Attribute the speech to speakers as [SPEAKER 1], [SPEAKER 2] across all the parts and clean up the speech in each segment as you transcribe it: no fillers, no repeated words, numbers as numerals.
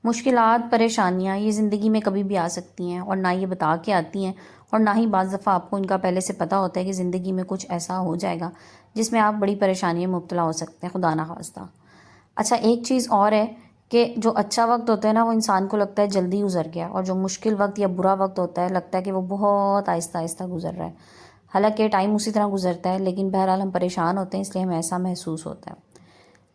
[SPEAKER 1] مشکلات، پریشانیاں یہ زندگی میں کبھی بھی آ سکتی ہیں اور نہ یہ بتا کے آتی ہیں، اور نہ ہی بعض دفعہ آپ کو ان کا پہلے سے پتہ ہوتا ہے کہ زندگی میں کچھ ایسا ہو جائے گا جس میں آپ بڑی پریشانی میں مبتلا ہو سکتے ہیں، خدا نہ خواستہ۔ اچھا، ایک چیز اور ہے کہ جو اچھا وقت ہوتا ہے نا، وہ انسان کو لگتا ہے جلدی گزر گیا، اور جو مشکل وقت یا برا وقت ہوتا ہے لگتا ہے کہ وہ بہت آہستہ آہستہ گزر رہا ہے۔ حالانکہ ٹائم اسی طرح گزرتا ہے، لیکن بہرحال ہم پریشان ہوتے ہیں، اس لیے ہمیں ایسا محسوس ہوتا ہے۔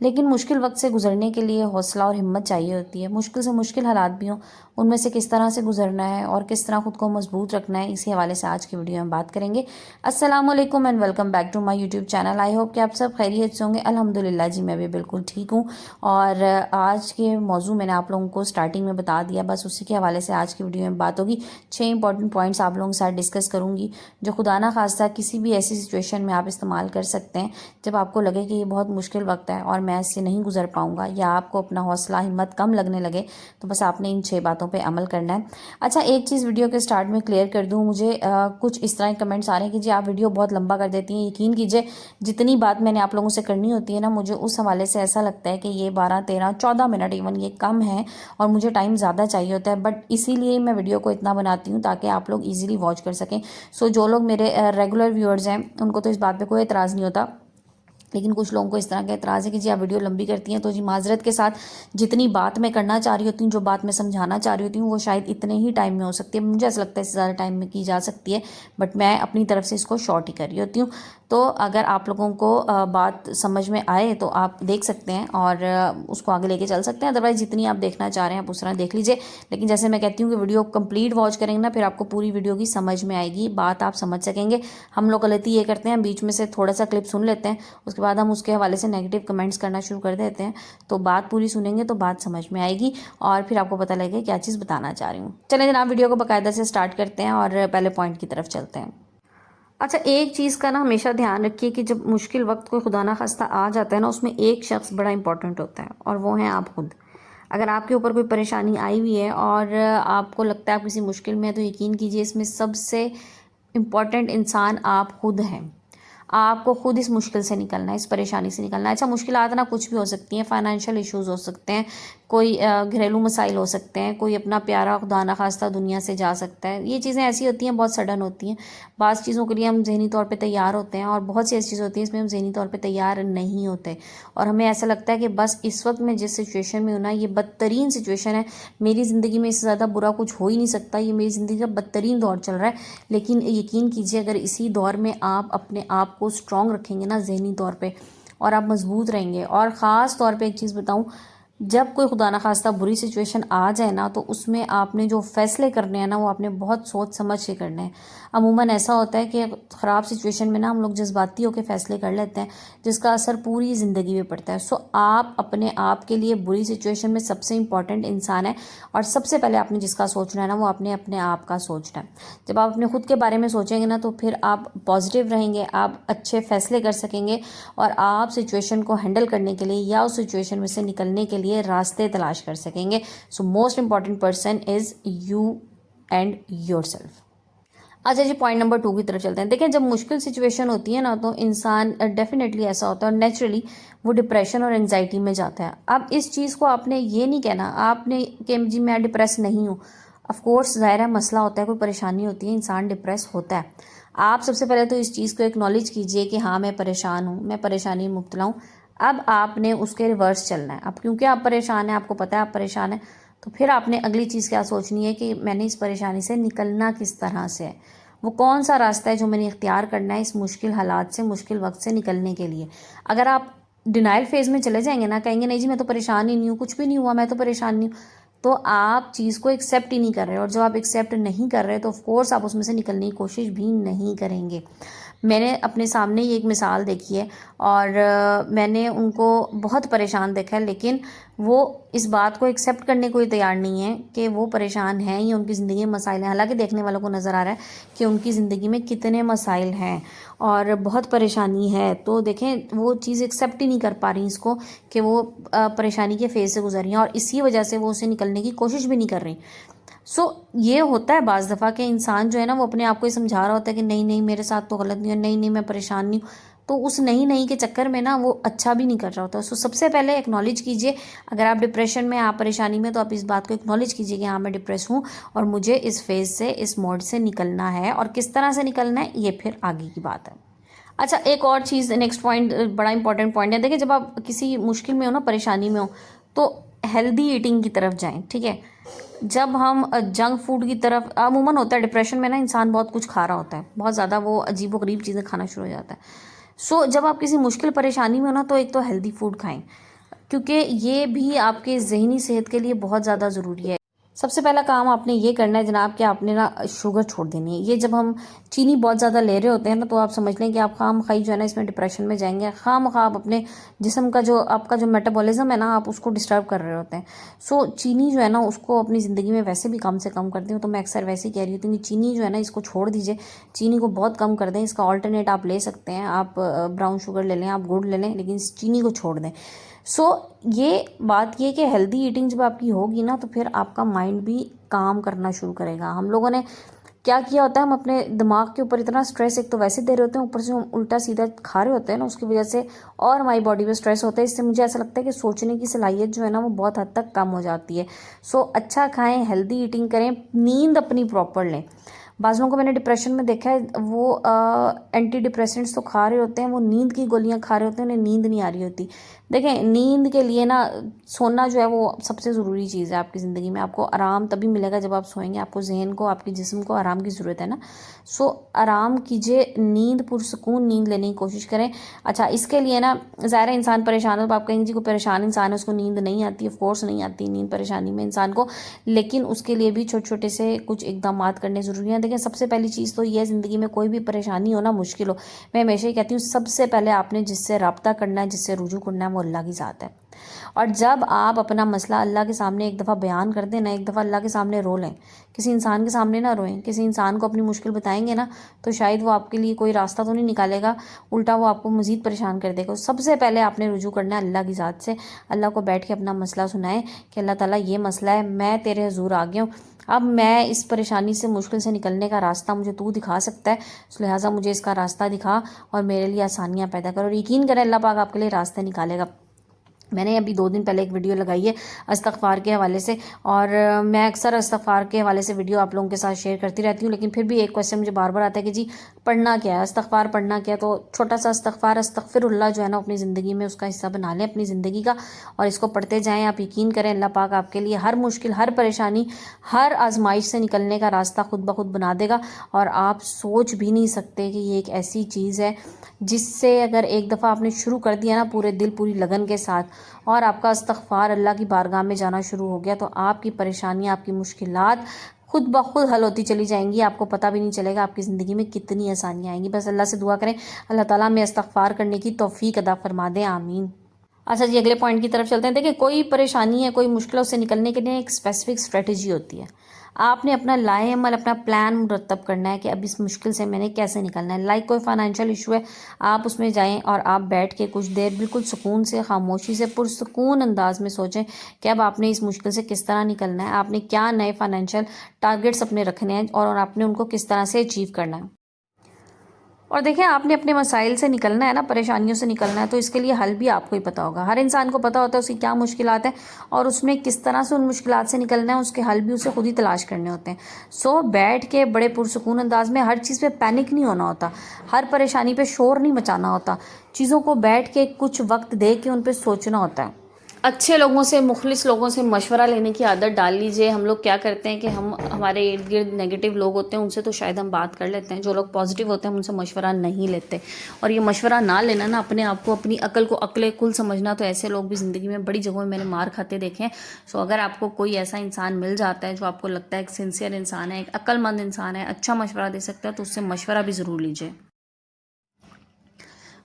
[SPEAKER 1] لیکن مشکل وقت سے گزرنے کے لیے حوصلہ اور ہمت چاہیے ہوتی ہے۔ مشکل سے مشکل حالات بھی ہوں، ان میں سے کس طرح سے گزرنا ہے اور کس طرح خود کو مضبوط رکھنا ہے، اسی حوالے سے آج کی ویڈیو میں بات کریں گے۔ السلام علیکم and welcome back to my YouTube channel. I hope کہ آپ سب خیریت سے ہوں گے۔ الحمدللہ جی، میں بھی بالکل ٹھیک ہوں، اور آج کے موضوع میں نے آپ لوگوں کو سٹارٹنگ میں بتا دیا، بس اسی کے حوالے سے آج کی ویڈیو میں بات ہوگی۔ 6 امپورٹنٹ پوائنٹس آپ لوگوں کے ساتھ ڈسکس کروں گی، جو خدا نہ خواستہ کسی بھی ایسی سچویشن میں آپ استعمال کر سکتے ہیں جب آپ کو لگے کہ یہ بہت مشکل وقت ہے اور میں اس سے نہیں گزر پاؤں گا، یا آپ کو اپنا حوصلہ ہمت کم لگنے لگے، تو بس آپ نے ان 6 باتوں پہ عمل کرنا ہے۔ اچھا، ایک چیز ویڈیو کے سٹارٹ میں کلیئر کر دوں، مجھے کچھ اس طرح کمنٹس آ رہے ہیں کہ جی آپ ویڈیو بہت لمبا کر دیتی ہیں۔ یقین کیجئے، جتنی بات میں نے آپ لوگوں سے کرنی ہوتی ہے نا، مجھے اس حوالے سے ایسا لگتا ہے کہ یہ 12 13 14 منٹ ایون یہ کم ہے، اور مجھے ٹائم زیادہ چاہیے ہوتا ہے، بٹ اسی لیے میں ویڈیو کو اتنا بناتی ہوں تاکہ آپ لوگ ایزیلی واچ کر سکیں۔ سو جو لوگ میرے ریگولر ویورز ہیں ان کو تو اس بات پہ کوئی اعتراض نہیں ہوتا، لیکن کچھ لوگوں کو اس طرح کا اعتراض ہے کہ جی آپ ویڈیو لمبی کرتی ہیں، تو جی معذرت کے ساتھ جتنی بات میں کرنا چاہ رہی ہوتی ہوں، جو بات میں سمجھانا چاہ رہی ہوتی ہوں، وہ شاید اتنے ہی ٹائم میں ہو سکتی ہے۔ مجھے ایسا لگتا ہے اس سے زیادہ ٹائم میں کی جا سکتی ہے، بٹ میں اپنی طرف سے اس کو شارٹ ہی کر رہی ہوتی ہوں۔ تو اگر آپ لوگوں کو بات سمجھ میں آئے تو آپ دیکھ سکتے ہیں اور اس کو آگے لے کے چل سکتے ہیں، ادروائز جتنی آپ دیکھنا چاہ رہے ہیں آپ اس طرح دیکھ لیجئے۔ لیکن جیسے میں کہتی ہوں کہ ویڈیو کمپلیٹ واچ کریں گے نا، پھر آپ کو پوری ویڈیو کی سمجھ میں آئے گی، بات آپ سمجھ سکیں گے۔ ہم لوگ غلطی یہ کرتے ہیں، بیچ میں سے تھوڑا سا کلپ سن لیتے ہیں، اس کے بعد ہم اس کے حوالے سے نیگیٹو کمنٹس کرنا شروع کر دیتے ہیں۔ تو بات پوری سنیں گے تو بات سمجھ میں آئے گی، اور پھر آپ کو پتہ لگے گا کیا چیز بتانا چاہ رہی ہوں۔ چلیں جناب، ویڈیو کو باقاعدہ سے سٹارٹ کرتے ہیں اور پہلے پوائنٹ کی طرف چلتے ہیں۔ اچھا، ایک چیز کا نا ہمیشہ دھیان رکھیے کہ جب مشکل وقت کوئی خدا نہ خواستہ آ جاتا ہے نا، اس میں ایک شخص بڑا امپورٹنٹ ہوتا ہے، اور وہ ہیں آپ خود۔ اگر آپ کے اوپر کوئی پریشانی آئی ہوئی ہے اور آپ کو لگتا ہے آپ کسی مشکل میں ہیں، تو یقین کیجئے اس میں سب سے امپورٹنٹ انسان آپ خود ہیں۔ آپ کو خود اس مشکل سے نکلنا ہے، اس پریشانی سے نکلنا ہے۔ اچھا، مشکلات نا کچھ بھی ہو سکتی ہیں، فائنینشیل ایشوز ہو سکتے ہیں، کوئی گھریلو مسائل ہو سکتے ہیں، کوئی اپنا پیارا خدا نہ خواستہ دنیا سے جا سکتا ہے۔ یہ چیزیں ایسی ہوتی ہیں، بہت سڈن ہوتی ہیں۔ بعض چیزوں کے لیے ہم ذہنی طور پہ تیار ہوتے ہیں، اور بہت سی ایسی چیزیں ہوتی ہیں اس میں ہم ذہنی طور پہ تیار نہیں ہوتے، اور ہمیں ایسا لگتا ہے کہ بس اس وقت میں جس سچویشن میں ہوں نا، یہ بدترین سچویشن ہے، میری زندگی میں اس سے زیادہ برا کچھ ہو ہی نہیں سکتا، یہ میری زندگی کا بدترین دور چل رہا ہے۔ لیکن یقین کیجئے، اگر اسی دور میں آپ اپنے آپ کو اسٹرانگ رکھیں گے نا ذہنی طور پہ، اور آپ مضبوط رہیں گے، اور خاص طور پہ ایک چیز بتاؤں، جب کوئی خدا نہ خواستہ بری سچویشن آ جائے نا، تو اس میں آپ نے جو فیصلے کرنے ہیں نا، وہ آپ نے بہت سوچ سمجھ کے کرنے ہیں۔ عموماً ایسا ہوتا ہے کہ خراب سچویشن میں نا ہم لوگ جذباتی ہو کے فیصلے کر لیتے ہیں، جس کا اثر پوری زندگی پہ پڑتا ہے۔ سو آپ اپنے آپ کے لیے بری سچویشن میں سب سے امپورٹنٹ انسان ہے، اور سب سے پہلے آپ نے جس کا سوچنا ہے نا، وہ آپ نے اپنے آپ کا سوچنا ہے۔ جب آپ اپنے خود کے بارے میں سوچیں گے نا، تو پھر آپ پازیٹیو رہیں گے، آپ اچھے فیصلے کر سکیں گے، اور آپ سچویشن کو ہینڈل کرنے کے لیے یا اس سچویشن میں سے نکلنے کے لیے راستے تلاش کر سکیں گے۔ So most important person is you and your self. اچھا جی، پوائنٹ نمبر 2 کی طرف چلتے ہیں۔ دیکھیں، جب مشکل سچویشن ہوتی ہے نا، تو انسان ڈیفینیٹلی ایسا ہوتا ہے، اور نیچرلی وہ ڈپریشن اور انزائٹی میں جاتا ہے۔ اب اس چیز کو آپ نے یہ نہیں کہنا آپ نے کہ جی میں ڈپریس نہیں ہوں۔ آف کورس ظاہر ہے، مسئلہ ہوتا ہے، کوئی پریشانی ہوتی ہے، انسان ڈپریس ہوتا ہے۔ آپ سب سے پہلے تو اس چیز کو ایکنالج کیجئے کہ ہاں میں پریشان ہوں، میں پریشانی میں مبتلا ہوں۔ اب آپ نے اس کے ریورس چلنا ہے۔ اب کیونکہ آپ پریشان ہیں، آپ کو پتہ ہے آپ پریشان ہیں، تو پھر آپ نے اگلی چیز کیا سوچنی ہے کہ میں نے اس پریشانی سے نکلنا کس طرح سے ہے، وہ کون سا راستہ ہے جو میں نے اختیار کرنا ہے اس مشکل حالات سے، مشکل وقت سے نکلنے کے لیے۔ اگر آپ ڈینائل فیز میں چلے جائیں گے نا، کہیں گے نہیں جی میں تو پریشان ہی نہیں ہوں، کچھ بھی نہیں ہوا، میں تو پریشان نہیں ہوں، تو آپ چیز کو ایکسیپٹ ہی نہیں کر رہے، اور جب آپ ایکسیپٹ نہیں کر رہے تو آف کورس آپ اس میں سے نکلنے کی کوشش بھی نہیں کریں گے۔ میں نے اپنے سامنے ہی ایک مثال دیکھی ہے، اور میں نے ان کو بہت پریشان دیکھا ہے، لیکن وہ اس بات کو ایکسیپٹ کرنے کو ہی تیار نہیں ہے کہ وہ پریشان ہیں یا ان کی زندگی میں مسائل ہیں۔ حالانکہ دیکھنے والوں کو نظر آ رہا ہے کہ ان کی زندگی میں کتنے مسائل ہیں اور بہت پریشانی ہے، تو دیکھیں وہ چیز ایکسیپٹ ہی نہیں کر پا رہی اس کو کہ وہ پریشانی کے فیز سے گزر رہی ہیں، اور اسی وجہ سے وہ اسے نکلنے کی کوشش بھی نہیں کر رہی۔ سو یہ ہوتا ہے بعض دفعہ کہ انسان جو ہے نا، وہ اپنے آپ کو یہ سمجھا رہا ہوتا ہے کہ نہیں نہیں میرے ساتھ تو غلط نہیں ہے، نہیں نہیں میں پریشان نہیں ہوں، تو اس نہیں کے چکر میں نا وہ اچھا بھی نہیں کر رہا ہوتا. سو سب سے پہلے ایکنالج کیجئے اگر آپ ڈپریشن میں، آپ پریشانی میں، تو آپ اس بات کو ایکنالج کیجئے کہ ہاں میں ڈپریس ہوں اور مجھے اس فیز سے، اس موڈ سے نکلنا ہے. اور کس طرح سے نکلنا ہے یہ پھر آگے کی بات ہے. اچھا ایک اور چیز، نیکسٹ پوائنٹ بڑا امپورٹنٹ پوائنٹ ہے. دیکھیں جب آپ کسی مشکل میں ہو نا، پریشانی میں ہو، تو ہیلدی ایٹنگ کی طرف جائیں. ٹھیک ہے، جب ہم جنک فوڈ کی طرف، عموماً ہوتا ہے ڈپریشن میں نا انسان بہت کچھ کھا رہا ہوتا ہے، بہت زیادہ وہ عجیب و غریب چیزیں کھانا شروع ہو جاتا ہے. سو جب آپ کسی مشکل پریشانی میں ہو نا، تو ایک تو ہیلدی فوڈ کھائیں، کیونکہ یہ بھی آپ کے ذہنی صحت کے لیے بہت زیادہ ضروری ہے. سب سے پہلا کام آپ نے یہ کرنا ہے جناب کہ آپ نے نا شوگر چھوڑ دینی ہے. یہ جب ہم چینی بہت زیادہ لے رہے ہوتے ہیں نا، تو آپ سمجھ لیں کہ آپ خواہ مخواہ جو ہے نا اس میں ڈپریشن میں جائیں گے. خواہ مخواہ آپ اپنے جسم کا جو آپ کا جو میٹابولزم ہے نا، آپ اس کو ڈسٹرب کر رہے ہوتے ہیں. سو چینی جو ہے نا اس کو اپنی زندگی میں ویسے بھی کم سے کم کر دیں. تو میں اکثر ویسے ہی کہہ رہی ہوتی ہوں کہ چینی جو ہے نا اس کو چھوڑ دیجیے، چینی کو بہت کم کر دیں. اس کا آلٹرنیٹ آپ لے سکتے ہیں، آپ براؤن شوگر لے لیں، آپ گڑ لے لیں، لیکن اس چینی کو چھوڑ دیں. سو یہ بات یہ کہ ہیلدی ایٹنگ جب آپ کی ہوگی نا، تو پھر آپ کا مائنڈ بھی کام کرنا شروع کرے گا. ہم لوگوں نے کیا کیا ہوتا ہے، ہم اپنے دماغ کے اوپر اتنا سٹریس ایک تو ویسے دے رہے ہوتے ہیں، اوپر سے ہم الٹا سیدھا کھا رہے ہوتے ہیں نا، اس کی وجہ سے اور ہماری باڈی پہ سٹریس ہوتا ہے. اس سے مجھے ایسا لگتا ہے کہ سوچنے کی صلاحیت جو ہے نا وہ بہت حد تک کم ہو جاتی ہے. سو اچھا کھائیں، ہیلدی ایٹنگ کریں، نیند اپنی پراپر لیں. بعض لوگوں کو میں نے ڈپریشن میں دیکھا ہے، وہ اینٹی ڈپریسنٹس تو کھا رہے ہوتے ہیں، وہ نیند کی گولیاں کھا رہے ہوتے ہیں، انہیں نیند نہیں آ رہی ہوتی. دیکھیں نیند کے لیے نا سونا جو ہے وہ سب سے ضروری چیز ہے آپ کی زندگی میں. آپ کو آرام تبھی ملے گا جب آپ سوئیں گے. آپ کو ذہن کو، آپ کے جسم کو آرام کی ضرورت ہے نا. سو آرام کیجئے، نیند پرسکون نیند لینے کی کوشش کریں. اچھا اس کے لیے نا ظاہر ہے انسان پریشان ہو تو آپ کہیں گے جی کوئی پریشان انسان ہے اس کو نیند نہیں آتی. آف کورس نہیں آتی نیند پریشانی میں انسان کو، لیکن اس کے لیے بھی چھوٹے چھوٹے سے کچھ اقدامات کرنے ضروری ہیں. دیکھیں سب سے پہلی چیز تو یہ ہے، زندگی میں کوئی بھی پریشانی ہو نا، مشکل ہو، میں ہمیشہ ہی کہتی ہوں سب سے پہلے آپ نے جس سے رابطہ کرنا ہے، جس سے رجوع کرنا ہے، وہ اللہ کی ذات ہے. اور جب آپ اپنا مسئلہ اللہ کے سامنے ایک دفعہ بیان کر دیں نا، ایک دفعہ اللہ کے سامنے رو لیں، کسی انسان کے سامنے نہ روئیں. کسی انسان کو اپنی مشکل بتائیں گے نا، تو شاید وہ آپ کے لیے کوئی راستہ تو نہیں نکالے گا، الٹا وہ آپ کو مزید پریشان کر دے گا. سب سے پہلے آپ نے رجوع کرنا ہے اللہ کی ذات سے. اللہ کو بیٹھ کے اپنا مسئلہ سنائیں کہ اللہ تعالیٰ یہ مسئلہ ہے، میں تیرے حضور آ گیا ہوں، اب میں اس پریشانی سے، مشکل سے نکلنے کا راستہ مجھے تو دکھا سکتا ہے، لہٰذا مجھے اس کا راستہ دکھا اور میرے لیے آسانیاں پیدا کر. اور یقین کریں اللہ پاک آپ کے لیے راستے نکالے گا. میں نے ابھی 2 دن پہلے ایک ویڈیو لگائی ہے استغفار کے حوالے سے، اور میں اکثر استغفار کے حوالے سے ویڈیو آپ لوگوں کے ساتھ شیئر کرتی رہتی ہوں، لیکن پھر بھی ایک کویسچن مجھے بار بار آتا ہے کہ جی پڑھنا کیا ہے، استغفار پڑھنا کیا ہے. تو چھوٹا سا استغفار، استغفر اللہ جو ہے نا، اپنی زندگی میں اس کا حصہ بنا لیں اپنی زندگی کا، اور اس کو پڑھتے جائیں. آپ یقین کریں اللہ پاک آپ کے لیے ہر مشکل، ہر پریشانی، ہر آزمائش سے نکلنے کا راستہ خود بخود بنا دے گا. اور آپ سوچ بھی نہیں سکتے کہ یہ ایک ایسی چیز ہے جس سے اگر ایک دفعہ آپ نے شروع کر دیا نا پورے دل پوری لگن کے ساتھ، اور آپ کا استغفار اللہ کی بارگاہ میں جانا شروع ہو گیا، تو آپ کی پریشانیاں، آپ کی مشکلات خود بخود حل ہوتی چلی جائیں گی. آپ کو پتہ بھی نہیں چلے گا آپ کی زندگی میں کتنی آسانیاں آئیں گی. بس اللہ سے دعا کریں اللہ تعالیٰ میں استغفار کرنے کی توفیق عطا فرما دیں، آمین. اچھا جی اگلے پوائنٹ کی طرف چلتے ہیں. دیکھیں کوئی پریشانی ہے، کوئی مشکلوں سے نکلنے کے لیے ایک اسپیسیفک اسٹریٹجی ہوتی ہے. آپ نے اپنا لائے عمل، اپنا پلان مرتب کرنا ہے کہ اب اس مشکل سے میں نے کیسے نکلنا ہے. لائک کوئی فائنینشیل ایشو ہے، آپ اس میں جائیں اور آپ بیٹھ کے کچھ دیر بالکل سکون سے، خاموشی سے، پرسکون انداز میں سوچیں کہ اب آپ نے اس مشکل سے کس طرح نکلنا ہے، آپ نے کیا نئے فائنینشیل ٹارگیٹس اپنے رکھنے ہیں اور آپ نے ان کو کس طرح سے اچیو کرنا ہے. اور دیکھیں آپ نے اپنے مسائل سے نکلنا ہے نا، پریشانیوں سے نکلنا ہے، تو اس کے لیے حل بھی آپ کو ہی پتا ہوگا. ہر انسان کو پتا ہوتا ہے اس کی کیا مشکلات ہیں اور اس میں کس طرح سے ان مشکلات سے نکلنا ہے، اس کے حل بھی اسے خود ہی تلاش کرنے ہوتے ہیں. سو بیٹھ کے بڑے پرسکون انداز میں، ہر چیز پہ پینک نہیں ہونا ہوتا، ہر پریشانی پہ شور نہیں مچانا ہوتا، چیزوں کو بیٹھ کے کچھ وقت دے کے ان پہ سوچنا ہوتا ہے. اچھے لوگوں سے، مخلص لوگوں سے مشورہ لینے کی عادت ڈال لیجئے. ہم لوگ کیا کرتے ہیں کہ ہمارے ارد گرد نیگیٹو لوگ ہوتے ہیں، ان سے تو شاید ہم بات کر لیتے ہیں، جو لوگ پازیٹیو ہوتے ہیں ہم ان سے مشورہ نہیں لیتے. اور یہ مشورہ نہ لینا نا، اپنے آپ کو، اپنی عقل کو عقل کل سمجھنا، تو ایسے لوگ بھی زندگی میں بڑی جگہوں میں میں نے مار کھاتے دیکھے ہیں. سو اگر آپ کو کوئی ایسا انسان مل جاتا ہے جو آپ کو لگتا ہے ایک سنسیئر انسان ہے، ایک عقل مند انسان ہے، اچھا مشورہ دے سکتا ہے، تو اس سے مشورہ بھی ضرور لیجئے.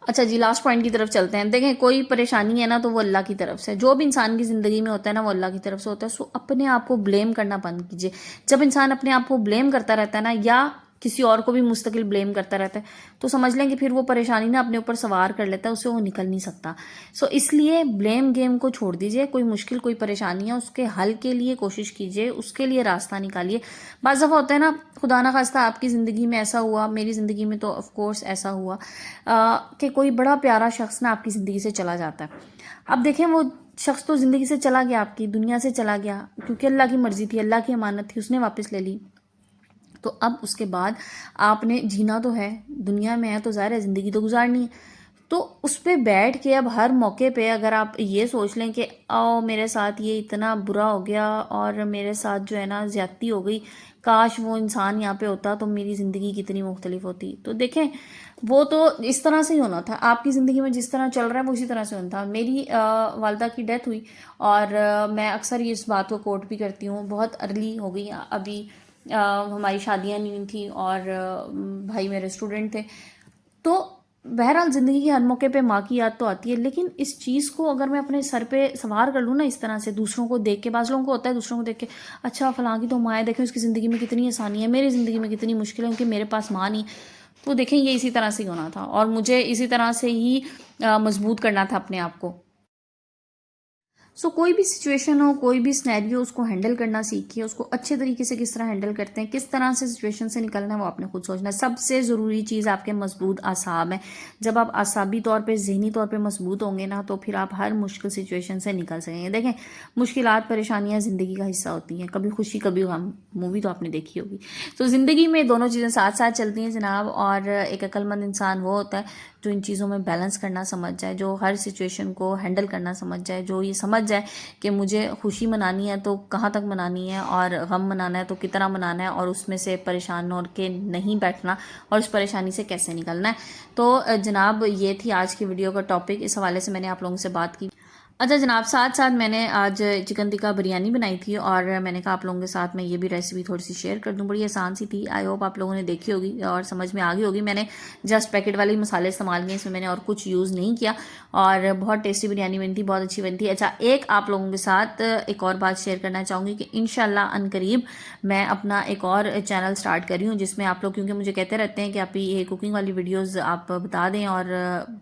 [SPEAKER 1] اچھا جی لاسٹ پوائنٹ کی طرف چلتے ہیں. دیکھیں کوئی پریشانی ہے نا تو وہ اللہ کی طرف سے، جو بھی انسان کی زندگی میں ہوتا ہے نا وہ اللہ کی طرف سے ہوتا ہے. سو اپنے آپ کو بلیم کرنا بند کیجیے. جب انسان اپنے آپ کو بلیم کرتا رہتا ہے نا، یا کسی اور کو بھی مستقل بلیم کرتا رہتا ہے، تو سمجھ لیں کہ پھر وہ پریشانی نا اپنے اوپر سوار کر لیتا ہے، اس سے وہ نکل نہیں سکتا. سو اس لیے بلیم گیم کو چھوڑ دیجئے. کوئی مشکل، کوئی پریشانی ہے، اس کے حل کے لیے کوشش کیجئے، اس کے لیے راستہ نکالیے. بعض دفعہ ہوتا ہے نا، خدا نہ خواستہ آپ کی زندگی میں ایسا ہوا، میری زندگی میں تو آف کورس ایسا ہوا کہ کوئی بڑا پیارا شخص نا آپ کی زندگی سے چلا جاتا ہے. اب دیکھیں وہ شخص تو زندگی سے چلا گیا، آپ کی دنیا سے چلا گیا، کیونکہ اللہ کی مرضی تھی، اللہ کی امانت تھی، اس نے واپس لے لی. تو اب اس کے بعد آپ نے جینا تو ہے، دنیا میں ہے تو ظاہر ہے زندگی تو گزارنی ہے. تو اس پہ بیٹھ کے اب ہر موقع پہ اگر آپ یہ سوچ لیں کہ میرے ساتھ یہ اتنا برا ہو گیا اور میرے ساتھ جو ہے نا زیادتی ہو گئی، کاش وہ انسان یہاں پہ ہوتا تو میری زندگی کتنی مختلف ہوتی. تو دیکھیں وہ تو اس طرح سے ہی ہونا تھا، آپ کی زندگی میں جس طرح چل رہا ہے وہ اسی طرح سے ہونا تھا. میری والدہ کی ڈیتھ ہوئی اور میں اکثر اس بات کو کوٹ بھی کرتی ہوں، بہت ارلی ہو گئی. ابھی ہماری شادیاں نہیں ہوئی تھیں اور بھائی میرے اسٹوڈنٹ تھے. تو بہرحال زندگی کے ہر موقع پہ ماں کی یاد تو آتی ہے، لیکن اس چیز کو اگر میں اپنے سر پہ سوار کر لوں نا اس طرح سے، دوسروں کو دیکھ کے، بعض لوگوں کو ہوتا ہے دوسروں کو دیکھ کے اچھا فلاں کی تو ماں ہے، دیکھیں اس کی زندگی میں کتنی آسانی ہے، میری زندگی میں کتنی مشکل ہے کیونکہ میرے پاس ماں نہیں. تو دیکھیں یہ اسی طرح سے ہی ہونا تھا اور مجھے اسی طرح سے ہی مضبوط کرنا تھا اپنے آپ کو. سو کوئی بھی سچویشن ہو، کوئی بھی سنیریو، اس کو ہینڈل کرنا سیکھیے. اس کو اچھے طریقے سے کس طرح ہینڈل کرتے ہیں، کس طرح سے سچویشن سے نکلنا ہے، وہ آپ نے خود سوچنا ہے. سب سے ضروری چیز آپ کے مضبوط اعصاب ہیں. جب آپ اعصابی طور پہ، ذہنی طور پہ مضبوط ہوں گے نا، تو پھر آپ ہر مشکل سچویشن سے نکل سکیں گے. دیکھیں مشکلات، پریشانیاں زندگی کا حصہ ہوتی ہیں، کبھی خوشی کبھی غم. مووی تو آپ نے دیکھی ہوگی. تو زندگی میں دونوں چیزیں ساتھ ساتھ چلتی ہیں جناب. اور ایک عقل مند انسان وہ ہوتا ہے جو ان چیزوں میں بیلنس کرنا سمجھ جائے، جو ہر سچویشن کو ہینڈل کرنا سمجھ جائے، جو یہ سمجھ جائے کہ مجھے خوشی منانی ہے تو کہاں تک منانی ہے اور غم منانا ہے تو کتنا منانا ہے، اور اس میں سے پریشان ہو کے نہیں بیٹھنا اور اس پریشانی سے کیسے نکلنا ہے. تو جناب یہ تھی آج کی ویڈیو کا ٹاپک. اس حوالے سے میں نے آپ لوگوں سے بات کی. اچھا جناب، ساتھ ساتھ میں نے آج چکن ٹکا بریانی بنائی تھی اور میں نے کہا آپ لوگوں کے ساتھ میں یہ بھی ریسیپی تھوڑی سی شیئر کر دوں. بڑی آسان سی تھی، آئی ہوپ آپ لوگوں نے دیکھی ہوگی اور سمجھ میں آ گئی ہوگی. میں نے جسٹ پیکٹ والے مسالے استعمال کیے، اس میں نے اور کچھ یوز نہیں کیا اور بہت ٹیسٹی بریانی بنی تھی، بہت اچھی بنی تھی. اچھا ایک آپ لوگوں کے ساتھ ایک اور بات شیئر کرنا چاہوں گی کہ انشاءاللہ ان قریب میں اپنا ایک اور چینل سٹارٹ کر رہی ہوں جس میں آپ لوگ، کیونکہ مجھے کہتے رہتے ہیں کہ آپ یہ کوکنگ والی ویڈیوز آپ بتا دیں اور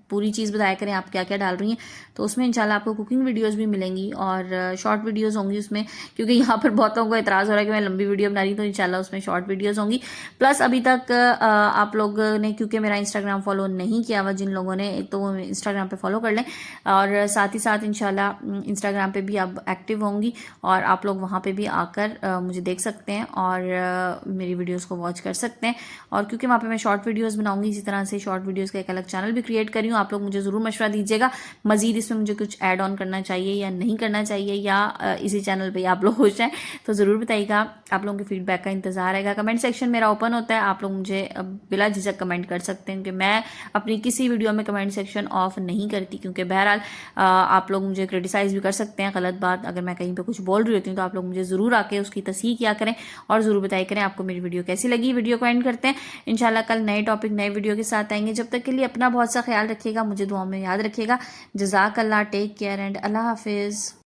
[SPEAKER 1] پوری چیز بتایا کریں آپ کیا کیا ڈال رہی ہیں. تو اس میں انشاءاللہ آپ کو کوکنگ ویڈیوز بھی ملیں گی اور شارٹ ویڈیوز ہوں گی اس میں، کیونکہ یہاں پر بہتوں کو اعتراض ہو رہا ہے کہ میں لمبی ویڈیو بنا رہی ہوں. تو انشاءاللہ اس میں شارٹ ویڈیوز ہوں گی. پلس ابھی تک آپ لوگ نے کیونکہ میرا انسٹاگرام فالو نہیں کیا ہوا، جن لوگوں نے تو وہ انسٹاگرام پہ فالو کر لیں. اور ساتھ ہی ساتھ انشاءاللہ انسٹاگرام پہ بھی اب ایکٹیو ہوں گی اور آپ لوگ وہاں پہ بھی آ کر مجھے دیکھ سکتے ہیں اور میری ویڈیوز کو واچ کر سکتے ہیں. اور کیونکہ وہاں پہ میں شارٹ ویڈیوز بناؤں گی، اسی طرح سے شارٹ ویڈیوز کا ایک الگ چینل بھی کریٹ کری ہوں. آپ لوگ مجھے ضرور مشورہ دیجیے گا مزید اس میں مجھے کچھ ایڈ آن کرنا چاہیے یا نہیں کرنا چاہیے، یا اسی چینل پہ آپ لوگ خوش ہیں تو ضرور بتائیے گا. آپ لوگوں کے فیڈ بیک کا انتظار رہے گا. کمنٹ سیکشن میرا اوپن ہوتا ہے، آپ لوگ مجھے بلا جھجک کمنٹ کر سکتے ہیں کہ میں اپنی کسی ویڈیو میں کمنٹ سیکشن آف نہیں کرتی، کیونکہ بہرحال آپ لوگ مجھے کرٹیسائز بھی کر سکتے ہیں. غلط بات اگر میں کہیں پہ کچھ بول رہی ہوتی ہوں تو آپ لوگ مجھے ضرور آ کے اس کی تصحیح کیا کریں اور ضرور بتایا کریں آپ کو میری ویڈیو کیسی لگی. ویڈیو کو اینڈ کرتے ہیں، انشاءاللہ کل نئے ٹاپک، نئے ویڈیو کے ساتھ آئیں گے. جب تک کے لیے اپنا بہت سا خیال رکھیے گا، مجھے دعاؤں میں یاد رکھیے گا. جزاک اللہ، ٹیک کیئر اینڈ اللہ حافظ.